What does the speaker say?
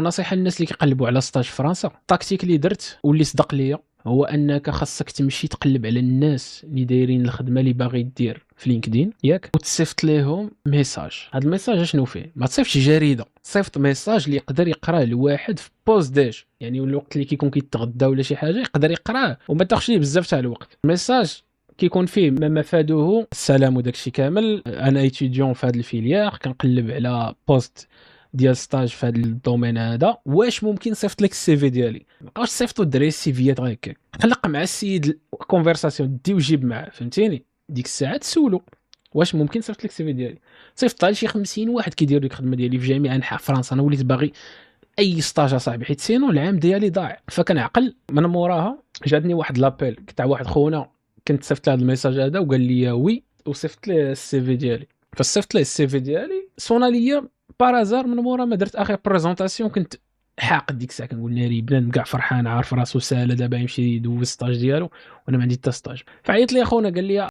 ونصيحه للناس اللي كيقلبوا على ستاج في فرنسا، التاكتيك اللي درت واللي صدق ليا هو انك خاصك تمشي تقلب على الناس اللي دايرين الخدمه اللي باغي دير في لينكدين ياك، وتصيفط لهم ميساج. هذا الميساج شنو فيه؟ ما تصيفطش جريده، صيفط ميساج اللي يقدر يقراه الواحد في بوز ديج، يعني الوقت اللي كيكون كيتغدى ولا شي حاجه يقدر يقراه وما تاخذش ليه بزاف تاع الوقت. الميساج كيكون فيه ما مفاده السلام وداكشي كامل، انا ايتيديون في هذا الفيليار كنقلب على بوست ديال ستاج في هذا الدومين هذا، واش ممكن نصيفط لك السي في ديالي؟ ما بقاوش تصيفطوا الدراري السيفيات غير هكاك، خلق مع السيد كونفرساسيون دي وجيب معاه، فهمتيني؟ ديك الساعه تسولو واش ممكن نصيفط لك السي في ديالي. صيفطها لشي 50 واحد كيديروا ديك الخدمه ديالي في جميع انحاء فرنسا. انا وليت باغي اي ستاج اصاحبي حيت سينو العام ديالي ضاع. فكنعقل من موراها جاتني واحد لابيل تاع واحد خونا، كنت صيفط له هذا الميساج هذا وقال لي وي، وصيفط له السي في ديالي. فصيفط له السي في ديالي صونا ليا بارازار من مورا ما درت اخر بريزونطاسيون. كنت حاقد ديك الساعه كنقول ناري بنادم كاع فرحان عارف راسو ساهله دابا يمشي يدوز ستاج ديالو وانا ما عندي حتى ستاج. فعيط لي خونا قال لي